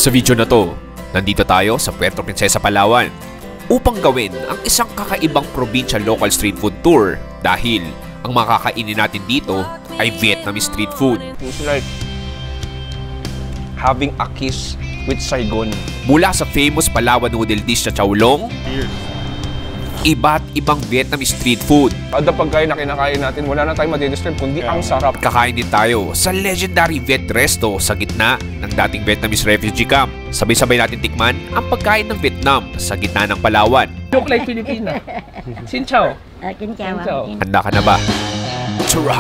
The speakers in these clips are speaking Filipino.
Sa video na to, nandito tayo sa Puerto Princesa, Palawan upang gawin ang isang kakaibang provincial local street food tour dahil ang makakainin natin dito ay Vietnamese street food. It's like having a kiss with Saigon. Mula sa famous Palawan noodle dish na chow long, iba't ibang Vietnamese street food. Kada pagkain na kinakain natin, wala na tayong madidescribe kundi ang sarap. Kakain din tayo sa legendary Viet Resto sa gitna ng dating Vietnamese refugee camp. Sabay-sabay natin tikman ang pagkain ng Vietnam sa gitna ng Palawan. Look like Filipina. Xin chào. Xin chào. Handa ka na ba? Tara!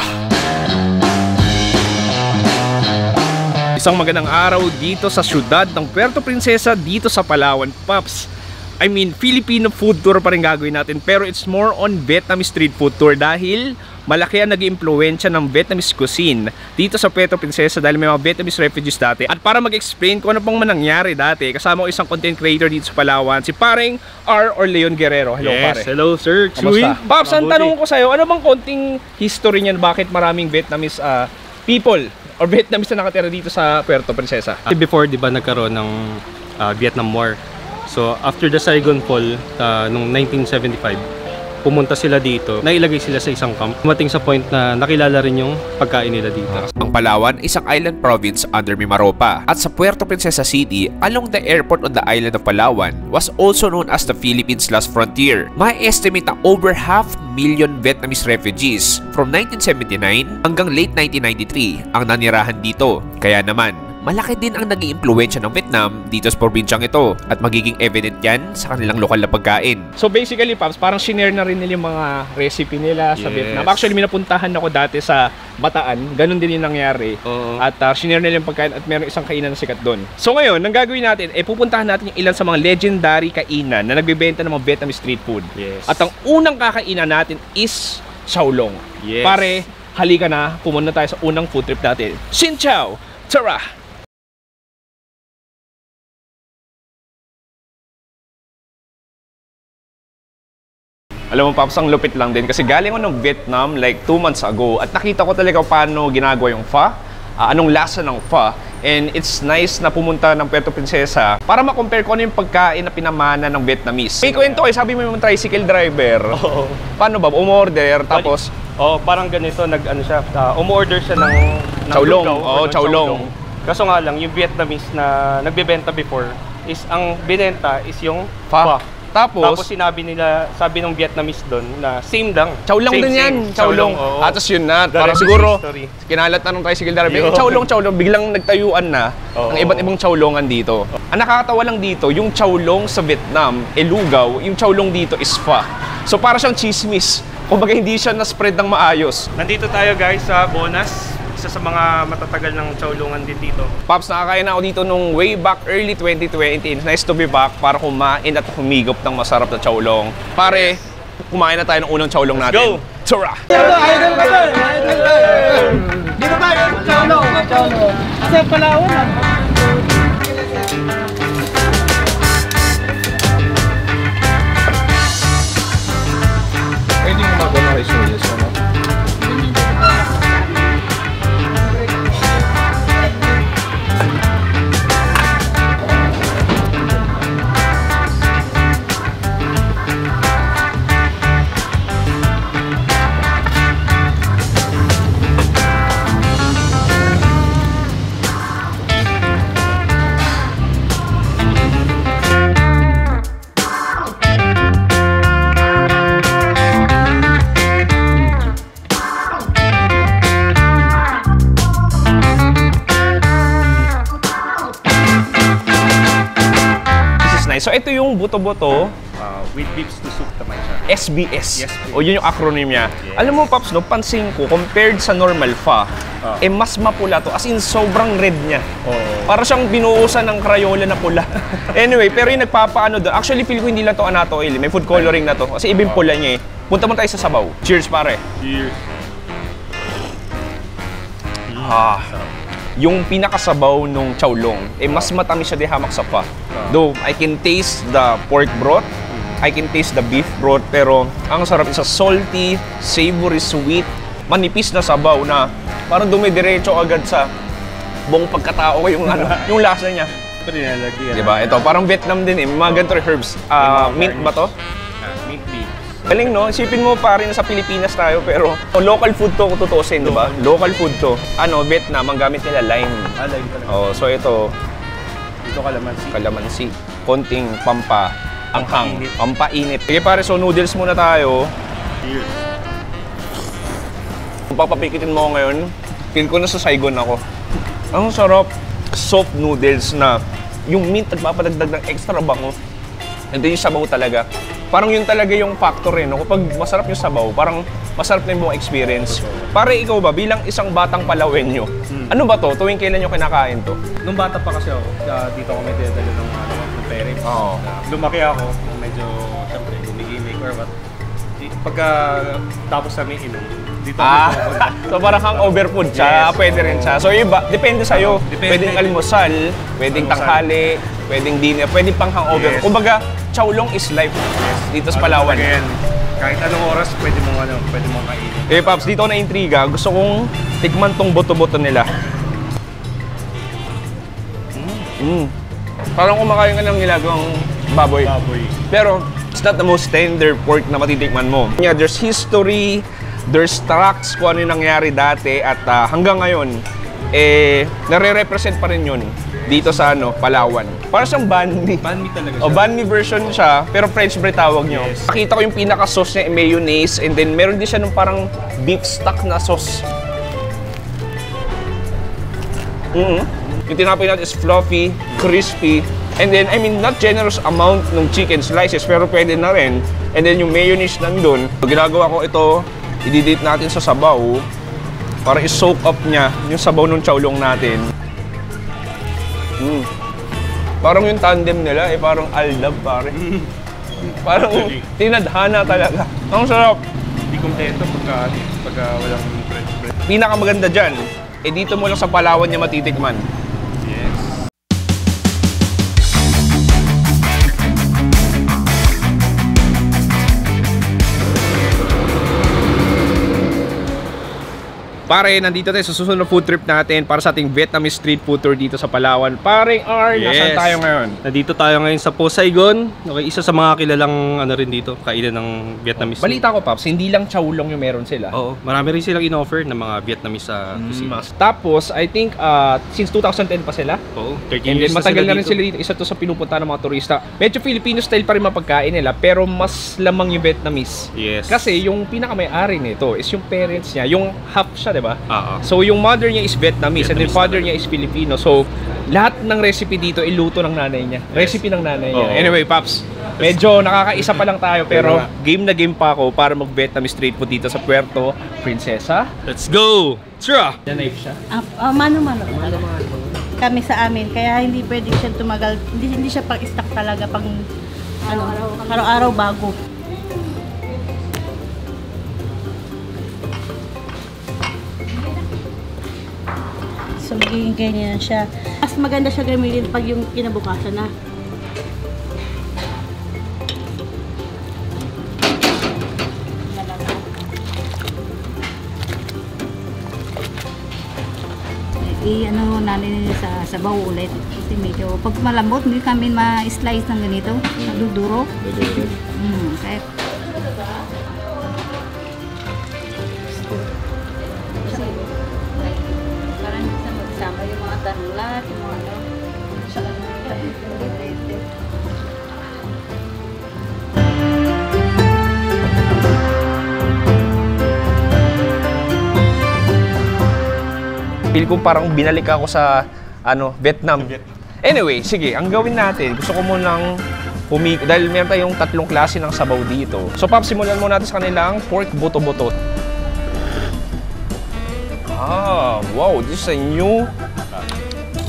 Isang magandang araw dito sa syudad ng Puerto Princesa dito sa Palawan, Pops. I mean, Filipino food tour pa rin gagawin natin, pero it's more on Vietnamese street food tour dahil malaki ang nag-impluwensya ng Vietnamese cuisine dito sa Puerto Princesa dahil may mga Vietnamese refugees dati. At para mag-explain kung ano pang nangyari dati, kasama ko isang content creator dito sa Palawan, si paring R. or Leon Guerrero. Hello, pare. Hello, sir. Kamusta? Pops, ang tanong ko sa'yo, ano bang konting history niyan, bakit maraming Vietnamese people or Vietnamese na nakatira dito sa Puerto Princesa? Before, di ba, nagkaroon ng Vietnam War. So, after the Saigon Fall, noong 1975, pumunta sila dito, nailagay sila sa isang camp. Dumating sa point na nakilala rin yung pagkain nila dito. Ang Palawan, isang island province under Mimaropa. At sa Puerto Princesa City, along the airport on the island of Palawan, was also known as the Philippines' last frontier. May estimate na over 500,000 Vietnamese refugees from 1979 hanggang late 1993 ang nanirahan dito. Kaya naman, malaki din ang naging impluwensya ng Vietnam dito sa probinsyang ito at magiging evident yan sa kanilang lokal na pagkain. So basically, Pops, parang shinare na rin nila yung mga recipe nila sa Vietnam. Actually, minapuntahan ako dati sa Bataan. Ganun din yung nangyari. At shinare nila yung pagkain at meron isang kainan na sikat doon. So ngayon, ang gagawin natin, pupuntahan natin yung ilan sa mga legendary kainan na nagbebenta ng mga Vietnamese street food. At ang unang kakainan natin is chow long. Pare, halika na, pumunta tayo sa unang food trip natin. Xin chào! Tara! Alam mo, Pops, ang lupit lang din kasi galing ko ng Vietnam like 2 months ago at nakita ko talaga paano ginagawa yung pho, anong lasa ng pho. And it's nice na pumunta ng Puerto Princesa para ma-compare ko ano yung pagkain na pinamana ng Vietnamese. May kwento kayo, sabi mo yung tricycle driver. Paano ba? Umorder, tapos... parang ganito, umorder siya ng chow long. Chow long. Kaso nga lang, yung Vietnamese na nagbebenta before, is ang binenta is yung pho. Tapos sabi ng Vietnamese doon na same lang. Chow long din yan. Chow long. Tapos yun na. Parang siguro, kinalat na ng tricycle driver. Chow long. Biglang nagtayuan na ng iba't ibang chow longan dito. Ang nakakatawa lang dito, yung chow long sa Vietnam, lugaw. Yung chow long dito is pho. So para siyang chismis. Kumbaga hindi siya na-spread ng maayos. Nandito tayo, guys, sa Bonas. Isa sa mga matatagal ng chow longan din dito. Pops, nakakain na ako dito nung way back early 2020. It's nice to be back para kumain at humigop ng masarap na chow long. Pare, kumain na tayo ng unang chow long natin. Go! Tara! Dito tayo, chow long. Kasi Palawan. Pwede mo magawa ng soya sauce. So ito yung buto-buto. With beef to soup naman siya. SBS. Yes, o yun yung acronym niya. Yes. Alam mo, Pops, no, pansin ko, compared sa normal pho, mas mapula to. As in, sobrang red niya. Para siyang binuusan ng Crayola na pula. Anyway, pero yung nagpapaano doon, actually, feel ko hindi lang to anato oil. May food coloring na to. Kasi ibang pula niya eh. Punta mo tayo sa sabaw. Cheers, pare. Cheers. Yung pinakasabaw nung chow long, mas matamis siya di hamak sa pho. Though, I can taste the pork broth, I can taste the beef broth, pero ang sarap, isa salty, savory, sweet, manipis na sabaw na parang dumidiretso agad sa buong pagkatao ko yung, yung lasa niya. Siyempre nilalagyan. Diba? Ito, parang Vietnam din eh. Mga ganito rin herbs. Mint ba to? Mint leaf. Galing no? Isipin mo pa rin sa Pilipinas tayo pero local food to kung tutusin, diba? Local food to. Ano, Vietnam, ang gamit nila lime. Lime talaga. Oh, so ito, Ito kalamansi. kalamansi. Konting anghang. Pampainit. Pampainit. Sige pare, so noodles muna tayo. Cheers. Kung papapikitin mo ako ngayon, feel ko na sa Saigon ako. Ang sarap. Soft noodles na yung mint nagpapadagdag ng extra bango. And then yung sabaw talaga. Parang yun talaga yung factor eh. No? Kapag masarap yung sabaw, parang masarap na yung buong experience. Pare, ikaw ba, bilang isang batang Palawenyo, ano ba to? Tuwing kailan nyo kinakain to? Nung bata pa kasi ako, dito ako may dinadala ng parents. Oo. Lumaki ako, medyo, siyempre, gumigimik or what. Pagka tapos namin inom, dito ako. So parang hangover food siya, pwede rin siya. So iba, depende sa'yo. Pwedeng almusal, pwedeng tanghali, pwedeng dinner, pwedeng pang hangover. Yes. Kumbaga, chowlong is life dito sa Palawan. Kahit anong oras, pwede mong kainin. Eh, Paps, dito ako na-intriga. Gusto kong tikman tong boto-boto nila. Parang kumakain ka ng nilagang baboy. Pero, it's not the most tender pork na matitikman mo. Yeah, there's history, there's tracks kung ano yung nangyari dati at hanggang ngayon, nare-represent pa rin yun dito sa Palawan. Para siyang banh mi. Banh mi talaga siya. O, banh mi version siya, pero French bread tawag nyo. Yes. Nakita ko yung pinaka-sauce niya, mayonnaise, and then meron din siya nung parang beef stock na sauce. Yung tinapay natin is fluffy, crispy, and then, I mean, not generous amount ng chicken slices, pero pwede na rin. And then yung mayonnaise nandun. So, ginagawa ko ito, i-dip natin sa sabaw para i-soak up niya yung sabaw ng chowlong natin. Parang yung tandem nila, parang aldab, pare. Parang tinadhana talaga. Ang sarap. Hindi kompleto pagka walang French bread. Pinakamaganda dyan, dito mo lang sa Palawan niya matitikman. Yes. Pare, nandito tayo sa susunod na food trip natin para sa ating Vietnamese street food tour dito sa Palawan. Pare R, nasaan tayo ngayon? Nandito tayo ngayon sa Po Saigon. Okay, isa sa mga kilalang rin dito, kainan ng Vietnamese. Balita ko, Paps, hindi lang chowlong yung meron sila. Oo, marami rin silang in-offer ng mga Vietnamese cuisine. Tapos, I think, since 2010 pa sila. Oo, 13 And then, years matagal na rin dito. sila dito. Isa to sa pinupunta ng mga turista. Medyo Filipino style pa rin mapagkain nila, pero mas lamang yung Vietnamese. Yes. Kasi yung pinakamay-ari nito is yung parents niya, yung half siya, di ba? Oo. So, yung mother niya is Vietnamese and then father niya is Filipino. So, lahat ng recipe dito, iluto ng nanay niya. Recipe ng nanay niya. Oo. Anyway, Paps, medyo nakakaisa pa lang tayo, pero Pero game na game pa ako para mag-Vietnamese street food dito sa Puerto Princesa. Let's go! Tara! Na-knife siya. Mano-mano. Kami sa amin, kaya hindi pwede siya tumagal. Hindi siya pang-stock talaga pang araw-araw bago. So, magiging ganyan siya. Mas maganda siya gamitin pag yung kinabukasan na. I-ano natin sa sabaw ulit. Kasi medyo, pag malambot, hindi kami ma-slice ng ganito. Naduduro. Kaya parang minsan magsama yung mga tanlat, yung mga ano. Feel ko parang binalik ako sa Vietnam. Anyway, sige, ang gawin natin, gusto ko munang dahil meron tayong tatlong klase ng sabaw dito. So, Pop, simulan muna natin sa kanilang pork buto-buto. Wow, this is a new...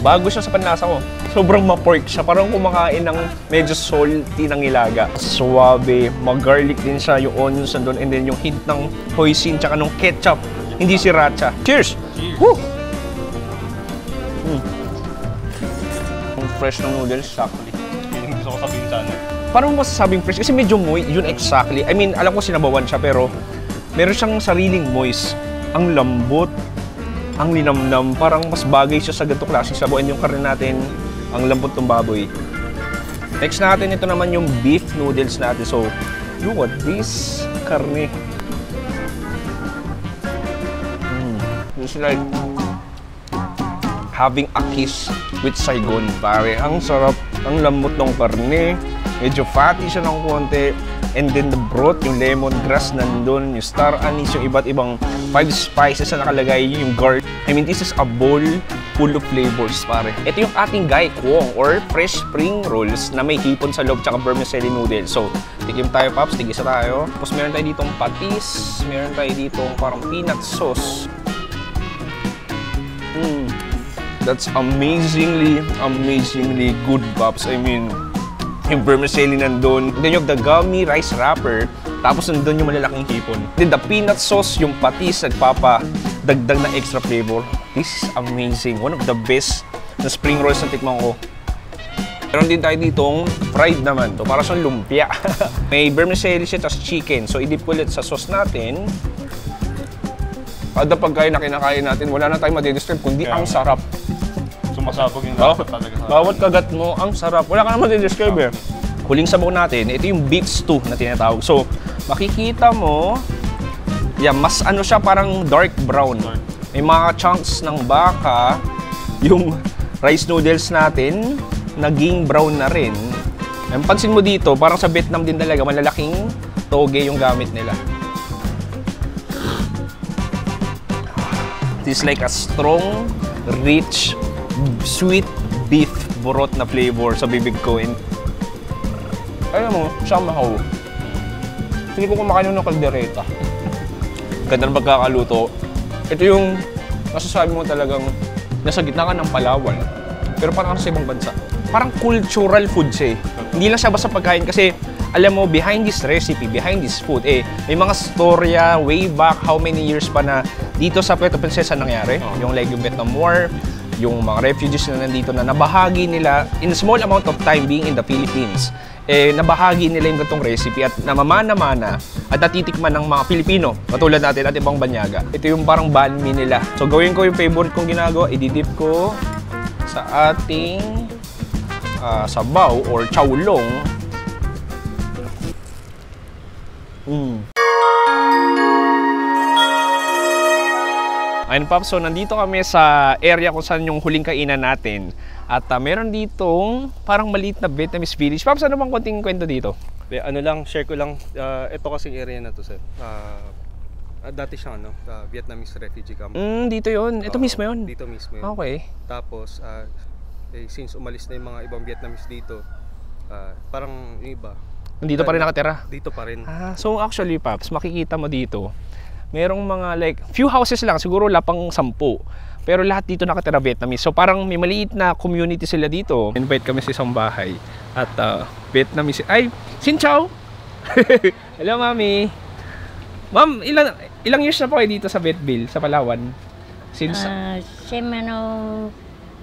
Bago siya sa panlasa ko. Sobrang ma-pork siya. Parang kumakain ng medyo salty ng ilaga. Suwabe, mag-garlic din siya, yung onions nandun, and then yung hint ng hoisin, tsaka ng ketchup. Hindi sriracha. Cheers! Woo! Ang fresh ng noodles, sakli. Gusto ko sabihin sana. Parang masasabing fresh, kasi medyo moist, yun exactly. I mean, alam ko sinabawan siya, pero meron siyang sariling moist. Ang lambot, ang linamnam, parang mas bagay siya sa ganitong klaseng sabaw. And yung karne natin, Ang lambot ng baboy. Next natin, ito naman yung beef noodles natin. So, look at this karne. It's like having a kiss with Saigon, pare. Ang sarap, ang lambot ng karne. Medyo fatty siya ng konti. And then the broth, yung lemongrass nandun, yung star anise, yung iba't ibang 5 spices na nakalagay, yung garlic. I mean, this is a bowl full of flavors, pare. Ito yung ating gai kuong or fresh spring rolls na may hipon sa loob tsaka vermicelli noodles. So, tikim tayo, Pops. Tigisa tayo. Tapos meron tayo ditong patis. Meron tayo ditong parang peanut sauce. That's amazingly good, Pops. I mean, yung vermicelli nandun. Then you have the gummy rice wrapper. Tapos nandun yung malalaking hipon. Then the peanut sauce, yung patis, nagpapadagdag na extra flavor. This is amazing. One of the best na spring rolls na tikman ko. Meron din tayo ditong fried naman to. Para siyang lumpia. May vermicelli siya, tapos chicken. So, idip ulit sa sauce natin. Kada pagkain na kinakain natin, wala na tayong madidescribe, kundi ang sarap. Sumasabog yung lasa talaga sa... Bawat kagat mo, ang sarap. Wala ka naman madidescribe eh. Huling sabaw natin, ito yung beef stew na tinatawag. So, makikita mo, mas ano siya, parang dark brown. May mga chunks ng baka, yung rice noodles natin, naging brown na rin. Ang pansin mo dito, parang sa Vietnam din talaga, malalaking toge yung gamit nila. It's like a strong, rich, sweet beef burot na flavor sa bibig ko. And alam mo, somehow, hindi ko kumakain ng kaldereta. Ganda ng pagkakaluto. Ito yung masasabi mo talagang nasa gitna ka ng Palawan, pero parang sa ibang bansa. Parang cultural food siya eh. Hindi lang siya basta pagkain kasi alam mo, behind this recipe, behind this food, may mga storya way back, how many years pa na dito sa Puerto Princesa nangyari. Yung like yung Vietnam War, yung mga refugees na nandito na nabahagi nila in a small amount of time being in the Philippines. Nabahagi nila yung gatong recipe at namamana-mana at natitikman ng mga Pilipino, katulad natin at ibang banyaga. Ito yung parang banh mi nila. So gawin ko yung favorite kong ginagawa, ididip ko sa ating sabaw or chowlong. Ayun, Pops, so nandito kami sa area kung saan yung huling kainan natin. At meron ditong parang maliit na Vietnamese village. Pops, ano bang konting kwento dito? Ano lang, share ko lang. Ito kasing area na to, sir. Dati siyang Vietnamese refugee camp. Dito yun. Ito mismo yun? Dito mismo yun. Okay. Tapos, since umalis na yung mga ibang Vietnamese dito, parang yung iba. Nandito pa rin nakatira? Dito pa rin. So actually, Pops, makikita mo dito, merong mga like, few houses lang, siguro lapang 10. Pero lahat dito nakatira Vietnamese. So parang may maliit na community sila dito. Invite kami sa isang bahay. At Vietnamese, ay, Xin Chào! Hello, Mami! Ma'am, ilang years na po kayo dito sa Vietbil, sa Palawan? Since...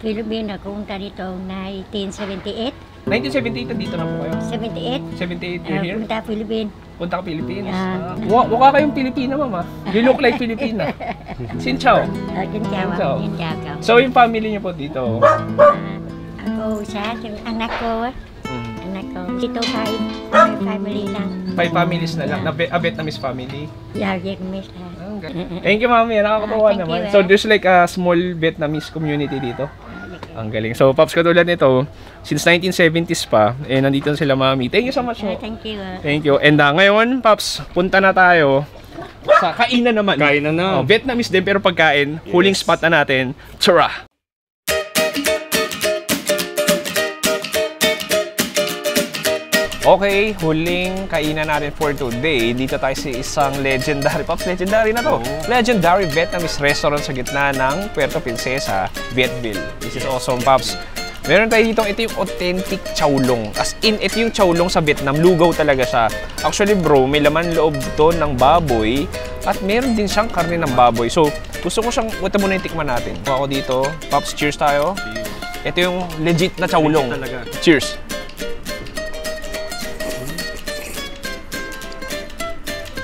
Philippines, nakunta dito 1978. 1978 dito na po kayo? 78 you're here? Punta Philippines. Punta ka Philippines? Mukha kayong Pilipina, Mama. You look like Filipina. Xin Chào. Xin chào. So yung family niyo po dito? Ako sa anak ko. Dito 5 family lang. 5 families na lang? A Vietnamese family? Yeah, Vietnamese lang. Thank you, Mami. Nakakatawa naman. So there's like a small Vietnamese community dito. Ang galing. So, Pops, katulad nito, since 1970s pa, nandito na sila, Mami. Thank you so much. Thank you. Thank you. And ngayon, Pops, punta na tayo sa kainan naman. Kainan na. Vietnamese din, pero pagkain. Yes. Huling spot na natin. Tara! Okay, huling kainan natin for today. Dito tayo sa isang legendary, Pops, legendary na to. Legendary Vietnamese restaurant sa gitna ng Puerto Princesa, Vietbil. This is awesome, Pops. Meron tayo dito, ito yung authentic chowlong. As in, ito yung chowlong sa Vietnam. Lugaw talaga siya. Actually, bro, may laman loob to ng baboy at meron din siyang karne ng baboy. So, gusto ko siyang, ito muna yung tikman natin. Ako dito. Pops, cheers tayo. Ito yung legit na chowlong. Cheers.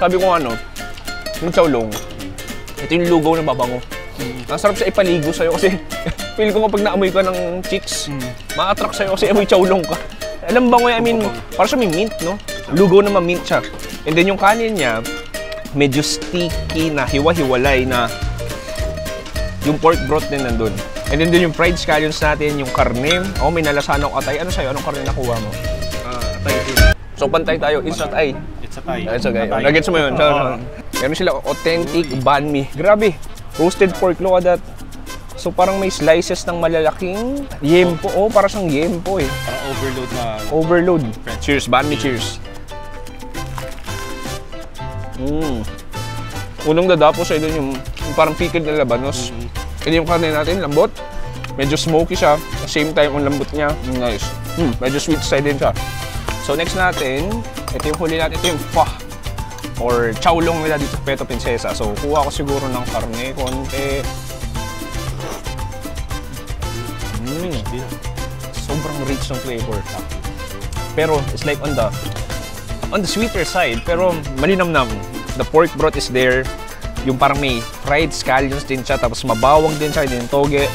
Sabi ko yung chowlong, ito yung lugaw na babango. Ang sarap siya ipaligo sa'yo kasi Feel ko kapag naamoy ka ng chicks, ma-attract sa'yo kasi amoy chowlong ka. Alam ba I mean, para sa may mint, no? Lugaw na ma-mint siya. And then yung kanin niya, medyo sticky na, hiwa-hiwalay na yung pork broth din nandun. And then yung fried scallions natin, yung karne. Oh, may nalasahan ako atay. Ano sa'yo? Anong karne nakuha mo? Atay din. So, pantay tayo. It's not ay. It's a Thai. It's okay. Nuggets mo yun. Meron sila authentic banh mi. Grabe. Roasted pork. Look at that. So, parang may slices ng malalaking yempo. Oh, parang siyang yempo eh. Parang overload na. Overload. Cheers. Banh mi, cheers. Unang dadapo sa'yo dun yung parang pickled na labanos. And yung karne natin, lambot. Medyo smoky siya. At the same time, ang lambot niya, nice. Medyo sweet side din siya. So next natin, ito yung huli natin. Ito yung pho. Or chowlong nila dito sa Puerto Princesa. So kuha ko siguro ng karne, konti. Sobrang rich ng flavor. Pero it's like on the sweeter side. Pero malinamnam. The pork broth is there. Yung parang may fried scallions din siya, tapos mabawang din siya, din toge.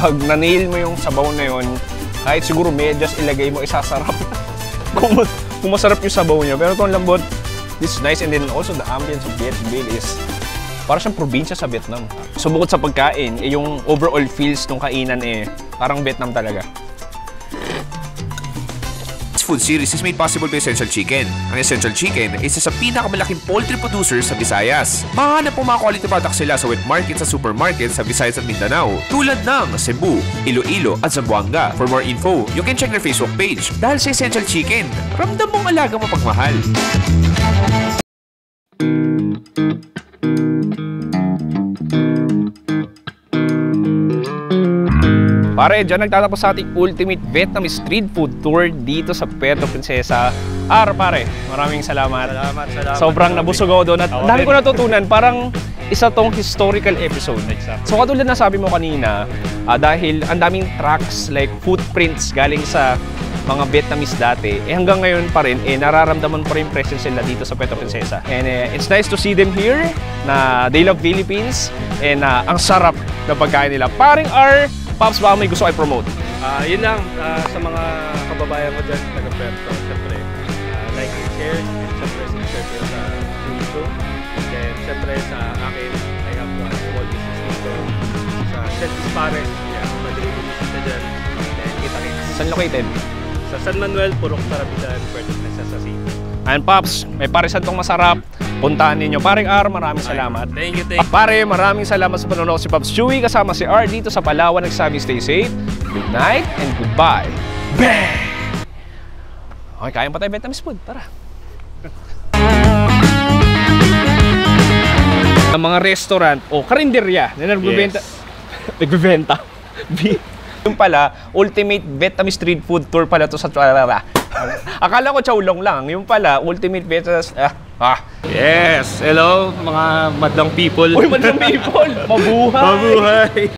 Pag na-nail mo yung sabaw na yun, kahit siguro medyas ilagay mo, isasarap. kung masarap yung sabaw niya. Pero itong lambot, this is nice. And then also the ambience of Vietnam is parang siyang probinsya sa Vietnam. So bukod sa pagkain, yung overall feels ng kainan parang Vietnam talaga. Food series is made possible by Essential Chicken. Ang Essential Chicken ay isa sa pinakamalaking poultry producer sa Visayas. Mahanap po mga quality products sila sa wet market sa supermarket sa Visayas at Mindanao, tulad ng Cebu, Iloilo at Zamboanga. For more info, you can check their Facebook page. Dahil sa Essential Chicken, ramdam mong alaga mo pagmahal. Pare, dyan nagtatapos sa ating ultimate Vietnamese street food tour dito sa Puerto Princesa. Pare, maraming salamat. Salamat. Sobrang nabusog ako doon at dami ko natutunan. Parang isa tong historical episode. So katulad na sabi mo kanina, dahil ang daming tracks like footprints galing sa mga Vietnamese dati, hanggang ngayon pa rin, nararamdaman pa rin presence sila dito sa Puerto Princesa. And it's nice to see them here, na they love Philippines, and ang sarap na pagkain nila. Paring Pops, baka may gusto kayo promote? Yun lang, sa mga kababayan ko dyan, taga-Puerto, siyempre, like and share, and siyempre, subscribe kayo sa YouTube. And siyempre, sa akin, I have one small business dito sa St. Pares. Madali business na dyan. And kita-kits. Saan located? Sa San Manuel, Purok Sarabitan, Puerto Princesa City. Ayan, Pops, may parisan tong masarap. Puntahan ninyo. Paring maraming salamat. Thank you. Pare, maraming salamat sa panonood. Si Pops Chewy kasama si dito sa Palawan. Nagsabi, stay safe, good night, and goodbye. Bang! Okay, kain pa tayo Vietnamese food. Tara. Ang mga restaurant o karinderya na nagbebenta. Nagbebenta. Yung pala, ultimate Vietnamese street food tour pala to sa akala ko chowlong lang. Yung pala, ultimate Vietnamese. Yes! Hello, mga madlang people. Uy, madlang people! Mabuhay! Mabuhay!